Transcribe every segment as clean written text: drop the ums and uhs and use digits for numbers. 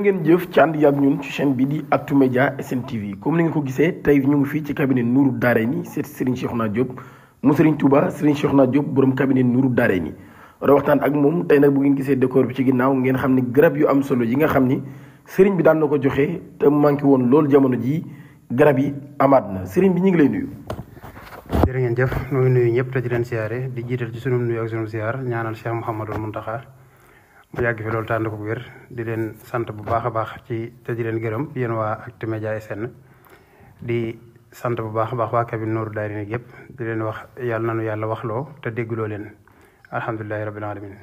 ngeen jëf ci ànd yàgg ñun ci chaîne bi di Actu Média SN TV comme ni nga ko gisee tey ñu ngi fii ci cabinet Nourou Darayni seet Serigne Cheikhouna Diop mu Serigne Touba Serigne Cheikhouna Diop borom cabinet Nourou Darayni war a waxtaan ak moom tey nag bu ngeen gisee décor bi ci ginnaaw ngeen xam ni garab yu am solo yi nga xam ni Serigne bi daan na ko joxe te manqué woon loolu jamono jii garab yi amaat na Serigne bi ñu ngi lay nuyu. jërë ngeen jëf ñu ngi nuyu ñëpp te di leen siyaare di jiital ci sunu nuyu ak sunu siyaar ñaanal Cheikh Mouhamadul Mountakha mu yàgg fi loolu tànn ko wér di leen sant bu baax a baax ci te di leen gërëm yéen waa Actu Média SN di sant bu baax a baax waa cabinet Nourou Darayni yëpp di leen wax yàlla nanu yàlla waxloo te dégguloo leen alhamdulilahi rabbil alamin.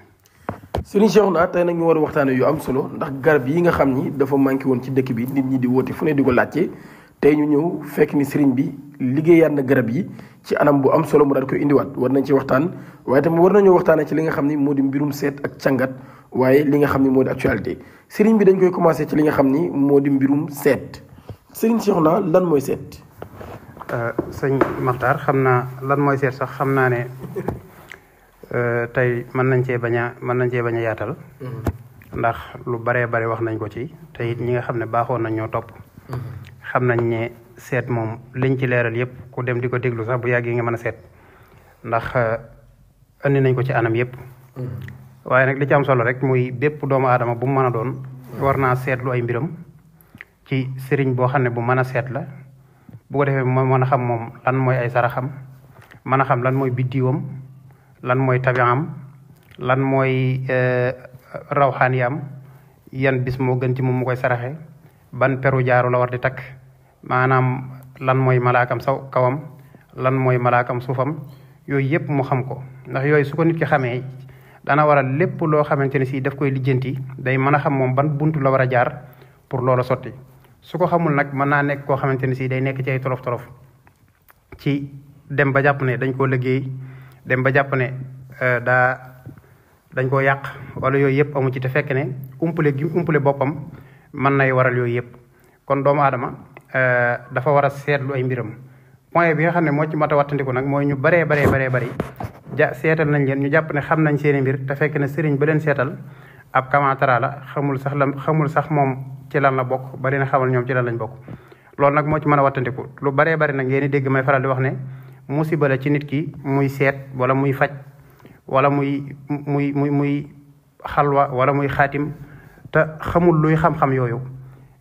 Serigne Cheikhouna tey nag ñu war a waxtaane yu am solo ndax garab yi nga xam ni dafa manqué woon ci dëkk bi nit ñi di woote fu ne di ko laajte tey ñu ñëw fekk ni Serigne bi liggéeyaat na garab yi ci anam bu am solo mu daal koy indiwaat war nañ ci waxtaan waaye tamit war nañoo waxtaanee ci li nga xam ni moo di mbirum seet ak càngat waaye li nga xam ni moo di actualité Serigne bi dañ koy commencé ci li nga xam ni moo di mbirum seet Serigne Cheikhouna lan mooy seet. sëñ Maxtaar xam naa lan mooy seet sax xam naa ne tey mën nañ cee bañ a yaatal. ndax lu baree bari wax nañ ko ci te it ñi nga xam ne baaxoon nañ ñoo topp. xam nañ ne seet moom liñ ci leeral yëpp ku dem di ko déglu sax bu yàggee nga mën a seet ndax andi nañ ko ci anam yëpp. waaye nag li ci am solo rek muy bépp doomu aadama bu mu mën a doon war naa seetlu ay mbiram ci sëriñ boo xam ne bu mën a seet la bu ko defee moo mën a xam moom lan mooy ay saraxam mën a xam lan mooy biddiwam lan mooy tabiam lan mooy rawxaaniyam yan bis moo gën ci moom mu koy saraxe ban peru jaaru la war di takk maanaam lan mooy malaakam saw kawam lan mooy malaakam suufam yooyu yëpp mu xam ko ndax yooyu su ko nit ki xamee dana waral lépp loo xamante ne si daf koy lijjanti day mën a xam moom ban buntu la war a jaar pour loola sotti su ko xamul nag mën naa nekk koo xamante ne si day nekk ci ay tolof-tolof ci dem ba jàpp ne dañ koo liggéey dem ba jàpp ne dañ koo yàq wala yooyu yëpp amu ci te fekk ne umpale boppam mën nay waral yooyu yëpp kon doomu aadama dafa war a seetlu ay mbiram point bi nga xam ne moo ci mat a wattandiku nag mooy ñu baree bari seetal nañ leen ñu jàpp ne xam nañ seeni mbir te fekk ne sëriñ ba leen seetal ab kamantara la xamul sax moom ci lan la bokk bari na xamal ñoom ci lan lañ bokk loolu nag moo ci mën a wattandiku lu baree bari nag ngeen di dégg may faral di wax ne musiba la ci nit ki muy seet wala muy faj wala muy xalwa wala muy xaatim te xamul luy xam-xam yooyu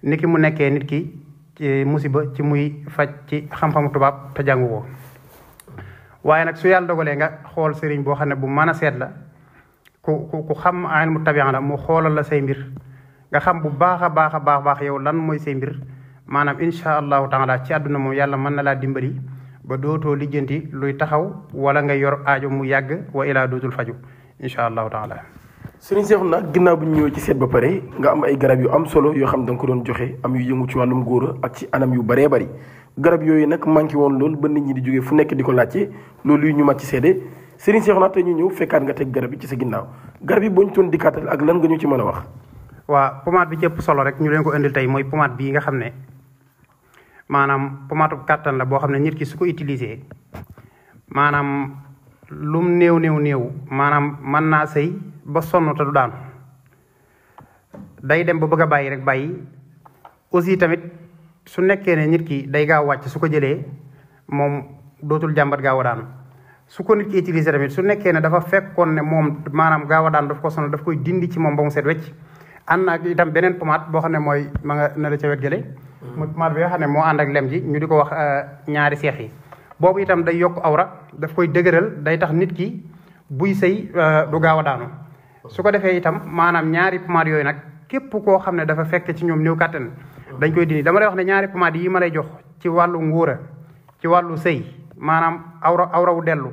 ni ki mu nekkee nit ki ci musiba ci muy faj ci xam-xamu tubaab te jàngu ko waaye nag su yàlla dogalee nga xool sëriñ boo xam ne bu mën a seet la ku xam ilmu tabian la mu xoolal la say mbir nga xam bu baax a baax yow lan mooy say mbir maanaam insha allahu taala ci àdduna moom yàlla mën na laa dimbali ba dootoo lijjanti luy taxaw wala nga yor aajo mu yàgg wa ilaa dootul faju insha allahu taala. Serigne Cheikhouna ginnaaw bu ñu ñëwee ci seet ba pare nga am ay garab yu am solo yoo xam da nga ko doon joxe am yu yëngu ci wàllum góor ak ci anam yu baree bari garab yooyu nag manqué woon loolu ba nit ñi di jógee fu nekk di ko laajte loolu yu ñu mat ci seede Serigne Cheikhouna te ñu ñëw fekkaat nga teg garab yi ci sa ginnaaw garab yi boo ñu doon dikkaatal ak lan nga ñu ci mën a wax. waaw pommade bi ci ëpp solo rek ñu leen ko indil tey mooy pommade bii nga xam ne maanaam pommade bu kàttan la boo xam ne nit ki su ko utilisé maanaam lum néew maanaam mën naa sëy ba sonn te du daanu day dem ba bëgg a bàyyi rek bàyyi aussi tamit su nekkee ne nit ki day gaaw wàcc su ko jëlee moom dootul jàmbat gaaw a daanu su ko nit ki utilisé tamit su nekkee ne dafa fekkoon ne moom maanaam gaaw a daanu daf ko sonal daf koy dindi ci moom ba mu set wecc ànd ak itam beneen pommade boo xam ne mooy ma nga ne la ca wet gële muy pommade bi nga xam ne moo ànd ak lem ji ñu di ko wax ñaari seex yi boobu itam day yokk awra daf koy dëgëral day tax nit ki buy sëy du gaaw a daanu su ko defee itam maanaam ñaari pommade yooyu nag képp koo xam ne dafa fekk ci ñoom néew kàttan dañ koy dindi dama lay wax ne ñaari pommade yi ma lay jox ci wàllu ngóora ci wàllu sëy maanaam awra wu dellu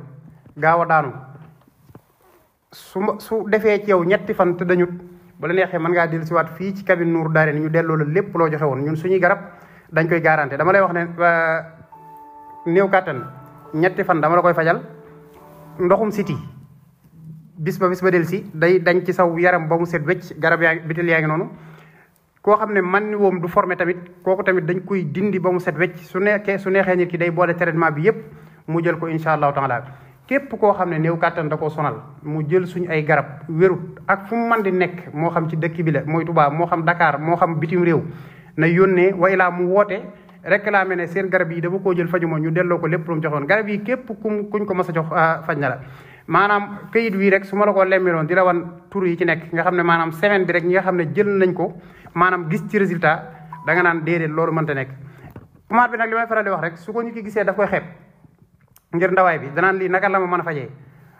gaaw a daanu su defee ci yow ñetti fan te dañut bu la neexee mën ngaa dellu si waat fii ci cabinet Nourou Darayni ñu delloo la lépp loo joxe woon ñun suñuy garab dañ koy garanté dama lay wax ne néew kàttan ñetti fan dama la koy fajal ndoxum siti bis ba del si day dañ ci saw yaram ba mu set wecc garab yaa bitel yaa ngi noonu koo xam ne man ni woom du formé tamit kooku tamit dañ koy dindi ba mu set wecc su neexee nit ki day boole traitement bi yépp mu jël ko insha allahu taala képp koo xam ne néew kàttan da koo sonal mu jël suñu ay garab wérut ak fu mu mën di nekk moo xam ci dëkk bi la mooy Touba moo xam Dakar moo xam bitim réew na yónnee way laa mu woote réclamé ne seen garab yi dama koo jël faju ma ñu delloo ko lépp lu mu joxoon garab yi képp kuñ ko mas a jox faj na la maanaam këyit wii rek su ma la ko lemmiloon di la wan tur yi ci nekk nga xam ne maanaam semaine bi rek ñi nga xam ne jël nañ ko maanaam gis ci résultat da nga naan déedéet loolu mënta nekk pommade bi nag li may faral di wax rek su ko nit ki gisee daf koy xeeb ngir ndawaay bi danaan lii naka la ma mën a fajee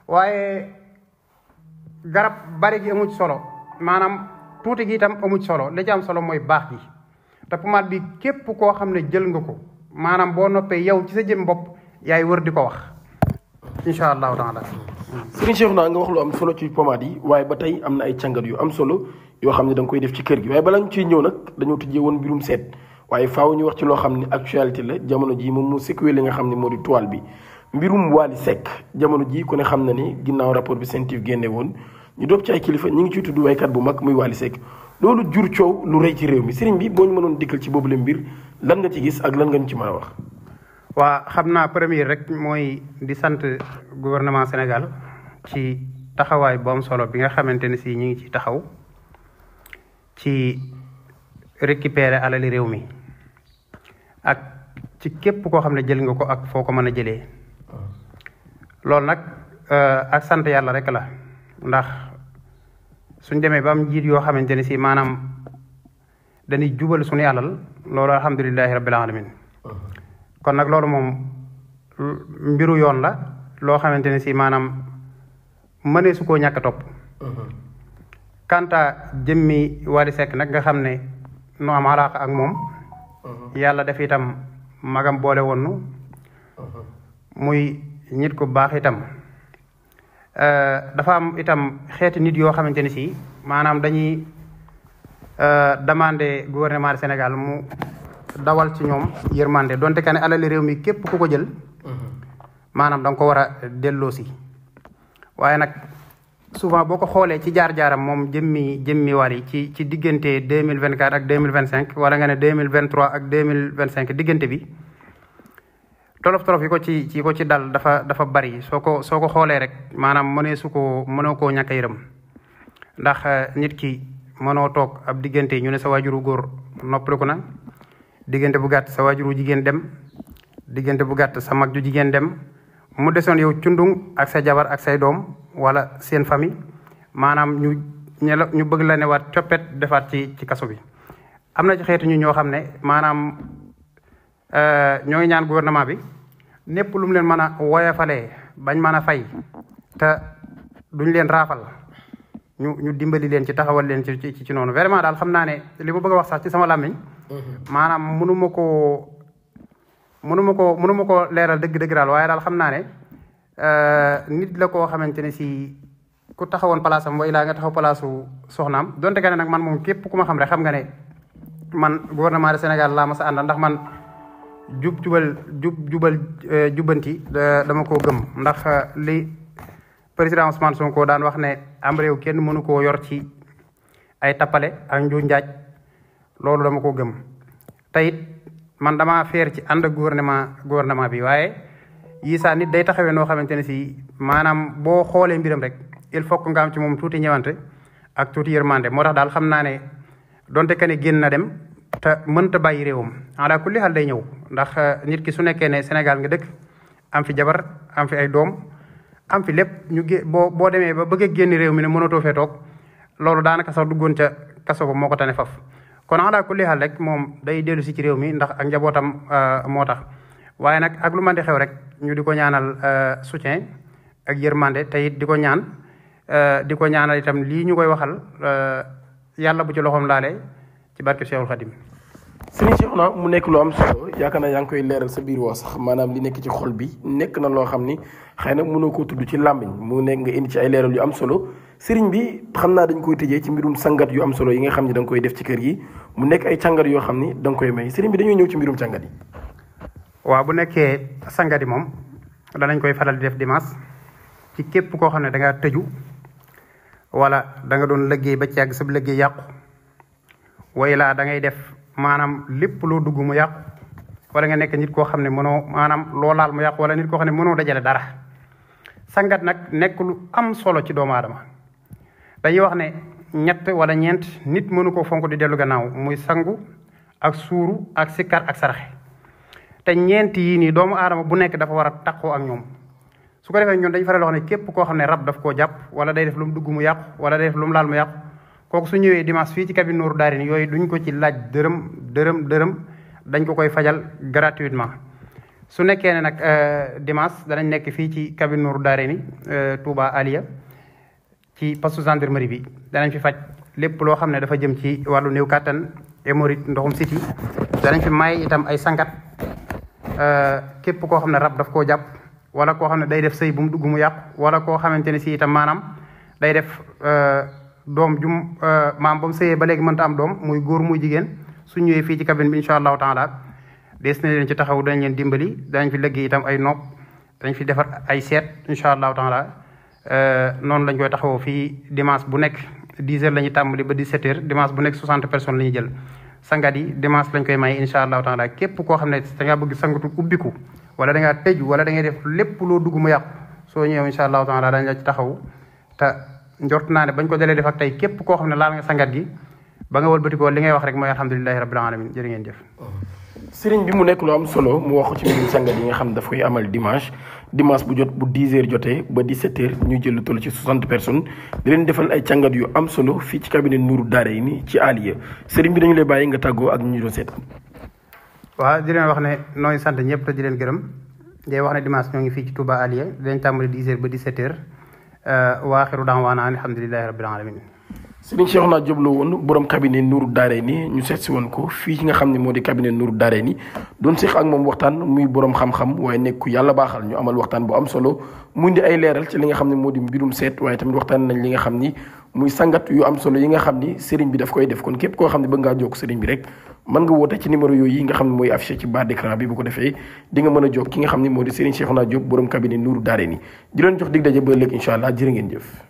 waaye garab bari gi amu ci solo maanaam tuuti gi itam amu ci solo li ci am solo mooy baax gi te pommade bi képp koo xam ne jël nga ko maanaam boo noppee yow ci sa jëm bopp yaay wër di ko wax incha allahu taala. Serigne Cheikhouna nga wax lu am solo ci pommade yi waaye ba tey am na ay càngat yu am solo yoo xam ne da nga koy def ci kër gi waaye bala ñu ciy ñëw nag dañoo tijjee woon mbirum seet waaye faaw ñu wax ci loo xam ne actualité la jamono ji moom mu sécuré li nga xam ne moo di toile bi mbirum Wally Seck jamono ji ku ne xam na ni ginnaaw rapport bi Sen TV génne woon ñu doog ci ay kilifa ñu ngi ciy tudd waykat bu mag muy Wally Seck loolu jur coow lu rëy ci réew mi Serigne bi boo ñu mënoon dikkal ci boobule mbir lan nga ci gis ak lan nga ñu ci mën a wax. waa xam naa premier rek mooy di sant gouvernement Sénégal ci taxawaay bu am solo bi nga xamante ne si ñu ngi ci taxaw ci récupérer alali réew mi ak ci képp koo xam ne jël nga ko ak foo ko mën a jëlee loolu nag ak sant yàlla rek la ndax suñ demee ba am njiit yoo xamante ne si maanaam dañuy jubal suñu alal loolu alhamdulilahi rabbil alamin kon nag loolu moom mbiru yoon la loo xamante ne si maanaam mënee su koo ñàkk a topp kanta jëmmi Wally Seck nag nga xam ne nu am alaaka ak moom yàlla def itam magam boole woon nu muy nit ku baax itam dafa am itam xeeti nit yoo xamante ne si maanaam dañuy demander gouvernement du Sénégal mu dawal ci ñoom yërmande donte ka ne alali réew mi képp ku ko jël maanaam da nga ko war a delloo si waaye nag souvent boo ko xoolee ci jaar-jaaram moom jëmmi Wally ci diggante 2024 ak 2025 wala nga ne 2023 ak 2025 diggante bi tolof yi ko ci dal dafa bari soo ko xoolee rek maanaam mënoo koo ñàkk a yërëm ndax nit ki mënoo toog ab diggante ñu ne sa waajuru góor noppaliku na diggante bu gàtt sa waajuru jigéen dem diggante bu gàtt sa mag ju jigéen dem mu desoon yow cundung ak sa jabar ak say doom wala seen famille maanaam ñu bëgg la ne waat coppet defaat ci kaso bi am na ci xeetu ñu ñoo xam ne maanaam ñoo ngi ñaan gouvernement bi népp lu mu leen mën a woyofalee bañ mën a fay te duñ leen raafal ñu dimbali leen ci taxawal leen ci noonu vraiment daal xam naa ne li ma bëgg a wax sax ci sama làmmiñ maanaam mënu ma ko leeral dëgg daal waaye daal xam naa ne nit la koo xamante ne si ku taxawoon place am way laa nga taxaw place u soxnaam donte ka ne nag man moom képp ku ma xam rek xam nga ne man gouvernement du Sénégal laa ma sa àndal ndax man jubbanti dama koo gëm ndax li président Ousmane Sonko daan wax ne am réew kenn mënu koo yor ci ay tappale ak nju njaaj loolu dama ko gëm te it man damaa feer ci ànd ak gouvernement bi waaye yii saa nit day taxawee noo xamante ne si maanaam boo xoolee mbiram rek il faut que nga am ci moom tuuti ñëwante ak tuuti yërmande moo tax daal xam naa ne donte que ne génn na dem te mënta bàyyi réewam ala kulli xal day ñëw ndax nit ki su nekkee ne Sénégal nga dëkk am fi jabar am fi ay doom am fi lépp boo demee ba bëgg a génn réew mi ne mënatoo fee toog loolu daanaka sax duggoon ca kaso ba moo ko tane faf kon ala kulli xal rek moom day dellu si ci réew mi ndax ak njabootam moo tax waaye nag ak lu mën di xew rek ñu di ko ñaanal soutien ak yërmande te it di ko ñaanal itam lii ñu koy waxal yàlla bu ci loxoom laale ci barke Cheikhul Khadim. Serigne Cheikhouna mu nekk lu am solo yaakaar naa yaa ngi koy leeral sa biir woo sax maanaam li nekk ci xol bi nekk na loo xam ni xëy na mënoo koo tudd ci làmmiñ mu nekk nga indi ci ay leeral yu am solo Serigne bi xam naa dañ koy tëjee ci mbirum sangat yu am solo yi nga xam ni da nga koy def ci kër gi mu nekk ay càngat yoo xam ni da nga koy may Serigne bi dañuy ñëw ci mbirum càngat yi. waaw bu nekkee sangat yi moom danañ koy faral di def dimanche ci képp koo xam ne da ngaa tëju wala da nga doon liggéey ba ci yàgg sa liggéey yàqu way laa da ngay def maanaam lépp loo dugg mu yàqu wala nga nekk nit koo xam ne mënoo maanaam loo laal mu yàqu wala nit koo xam ne mënoo dajale dara sangat nag nekk lu am solo ci doomu aadama dañuy wax ne ñett wala ñeent nit mënu ko fonk di dellu gannaaw muy sangu ak suuru ak sikkar ak saraxe te ñeent yii nii doomu aadama bu nekk dafa war a taqoo ak ñoom su ko defee ñun dañu faral wax ne képp koo xam ne rab daf koo jàpp wala day def lu mu dugg mu yàqu wala day def lu mu laal mu yàqu kooku su ñëwee dimanche fii ci cabine Nourou Darayni yooyu duñ ko ci laaj dërëm dañ ko koy fajal gratuitement su nekkee ne nag dimanche danañ nekk fii ci cabine Nourou Darayni Touba Aliya ci poste gendarmerie bi danañ fi faj lépp loo xam ne dafa jëm ci wàllu néew kàttan hémorroïde ndoxum siti danañ fi may itam ay sangat képp koo xam ne rab daf koo jàpp wala koo xam ne day def sëy bu mu dugg mu yàqu wala koo xamante ne si itam maanaam day def doom jum maam ba mu sëyee ba léegi mënta am doom muy góor muy jigéen su ñëwee fii ci cabine bi incha allahu taala des na leen ci taxaw dañ leen dimbali danañ fi liggéey itam ay nopp dañ fi defar ay seet incha allahu taala noonu lañ koy taxawoo fii dimanche bu nekk 10 heures la ñuy tàmbali ba 17 heures dimanche bu nekk 60 personnes la ñuy jël sangat yi dimanche lañ koy may incha allahu taala képp koo xam ne da ngaa bëgg sangatu ubbiku wala da ngaa tëju wala da ngay def lépp loo dugg mu yàqu soo ñëwee incha allahu taala dañ la ci taxaw te njort naa ne bañ ko dalee def ak tey képp koo xam ne laal nga sangat gi ba nga wëlbatikoo li ngay wax rek mooy alhamdulilahi rabbil alamin jërë ngeen jëf. sëriñ bi mu nekk lu am solo mu wax ko ci mbirum sangat yi nga xam daf koy amal dimanche bu jot bu 10 heures jotee ba 17 heures ñu jël lu toll ci 60 personnes di leen defal ay càngat yu am solo fii ci cabinet Nourou Darayni ci Aliya sëriñ bi dañu lay bàyyi nga tàggoo ak ñu doon seet. waaw di leen wax ne nooy sant ñëpp te di leen gërëm di wax ne dimanche ñoo ngi fii ci Touba Aliya di leen tàmbali 10 heures ba 17 heures wa axiru da'waana alhamdulilahi rabbil alamin. Sëriñ Cheikhouna Diop la woon borom cabinet Nourou Darayni ñu seet si woon ko fii nga xam ne moo di cabinet Nourou Darayni doon seex ak moom waxtaan muy borom xam-xam waaye nekk yàlla baaxal ñu amal waxtaan bu am solo mu indi ay leeral ci li nga xam ne moo di mbirum seet waaye tamit waxtaan nañ li nga xam ni muy sangat yu am solo yi nga xam ni sëriñ bi daf koy def kon képp koo xam ne bëgg ngaa jokk sëriñ bi rek mën nga woote ci numéro yooyu yi nga xam ne mooy affiché ci barre d'écran bi bu ko defee di nga mën a jokk ki nga xam ne moo di Sëriñ Cheikhouna Diop borom cabinet Nourou Darayni di leen jox dig daje ba ëllëg incha allah jërë ngeen jëf